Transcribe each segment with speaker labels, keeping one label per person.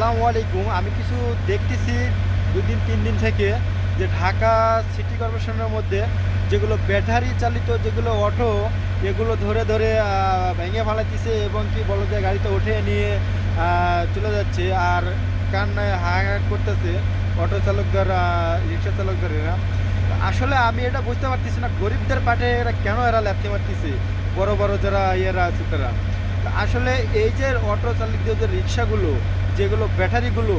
Speaker 1: আসসালামু আলাইকুম। আমি কিছু দেখতেছি ২ দিন ৩ দিন থেকে যে ঢাকা সিটি কর্পোরেশনের মধ্যে যেগুলো ব্যাটারি চালিত যেগুলো অটো এগুলো ধরে ধরে ভেঙে ফেলাইতেছে এবং কি বলো যে গাড়িতে উঠে নিয়ে চলে যাচ্ছে আর কান্নায় হাহাকার করতেছে অটো চালকদের রিক্সা চালকদেরা। আসলে আমি এটা বুঝতে পারতেছি না গরিবদের পাটে এরা কেন এরা ল্যাপতে মারতেছে, বড় বড় যারা ইয়েরা আছে তারা। আসলে এই যে অটো চালিত যে রিক্সাগুলো যেগুলো ব্যাটারিগুলো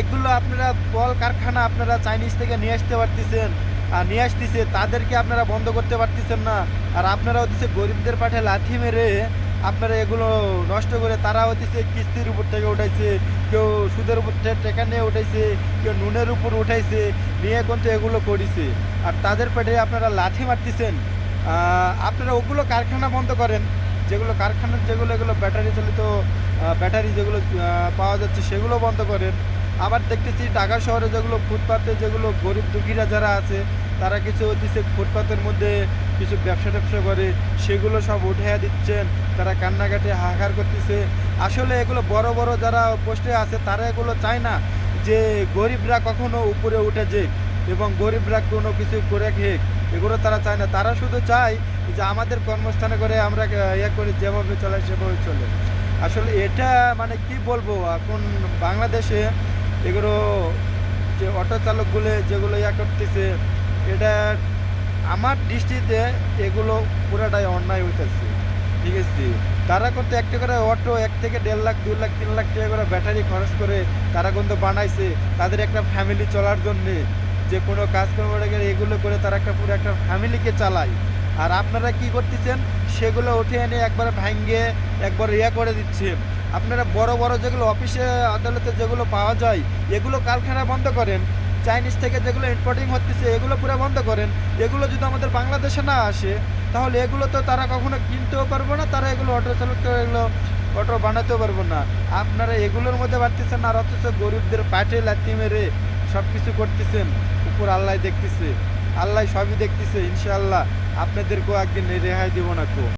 Speaker 1: এগুলো আপনারা কারখানা আপনারা চাইনিজ থেকে নিয়ে আসতে পারতেছেন আর নিয়ে আসতেছে তাদেরকে আপনারা বন্ধ করতে পারতেছেন না। আর আপনারা হচ্ছে গরিবদের পাঠে লাথি মেরে আপনারা এগুলো নষ্ট করে তারা হচ্ছে কিস্তির উপর থেকে উঠাইছে, কেউ সুদের উপর থেকে টাকা নিয়ে উঠাইছে, কেউ নুনের উপর উঠাইছে, নিয়ে কিন্তু এগুলো করেছে। আর তাদের পেটে আপনারা লাথি মারতেছেন। আপনারা ওগুলো কারখানা বন্ধ করেন, যেগুলো কারখানার যেগুলো এগুলো ব্যাটারি চালিত ব্যাটারি যেগুলো পাওয়া যাচ্ছে সেগুলো বন্ধ করেন। আবার দেখতেছি ঢাকা শহরে যেগুলো ফুটপাতে যেগুলো গরিব দুঃখীরা যারা আছে তারা কিছু হচ্ছে ফুটপাতের মধ্যে কিছু ব্যবসা ট্যাবসা করে সেগুলো সব উঠাইয়া দিচ্ছেন, তারা কান্নাকাটি হাহাকার করতেছে। আসলে এগুলো বড় বড় যারা পোস্টে আছে তারা এগুলো চায় না যে গরিবরা কখনো উপরে উঠে যাক এবং গরিবরা কোনো কিছু করে খেক, এগুলো তারা চায় না। তারা শুধু চায় যে আমাদের কর্মস্থানে করে আমরা ইয়ে করি, যেভাবে চলে সেভাবে চলে। আসলে এটা মানে কি বলবো, এখন বাংলাদেশে এগুলো যে অটো চালকগুলো যেগুলো ইয়া করতেছে এটা আমার দৃষ্টিতে এগুলো পুরাটাই অন্যায় হইতেছে। ঠিক আছে, তারা কিন্তু একটা করে অটো ১ থেকে ১.৫ লাখ ২ লাখ ৩ লাখ টাকা করে ব্যাটারি খরচ করে তারা কিন্তু বানাইছে তাদের একটা ফ্যামিলি চলার জন্যে, যে কোনো কাজকর্ম এগুলো করে তারা একটা পুরো একটা ফ্যামিলিকে চালায়। আর আপনারা কি করতেছেন সেগুলো উঠে এনে একবার ভাঙ্গে একবার ইয়া করে দিচ্ছেন। আপনারা বড় বড় যেগুলো অফিসে আদালতে যেগুলো পাওয়া যায় এগুলো কারখানা বন্ধ করেন, চাইনিজ থেকে যেগুলো ইম্পোর্টিং হচ্ছে এগুলো পুরো বন্ধ করেন। এগুলো যদি আমাদের বাংলাদেশে না আসে তাহলে এগুলো তো তারা কখনো কিনতেও পারবো না, তারা এগুলো অটো চালক এগুলো অটো বানাতেও পারবো না। আপনারা এগুলোর মধ্যে বাড়তেছেন আর অথচ গরিবদের পাটে লাথি মেরে সব কিছু করতেছেন। উপর আল্লাহ দেখতেছে, আল্লাহ সবই দেখতেছে। ইনশাআল্লাহ আপনাদেরকেও একদিন রেহাই দিব না কো।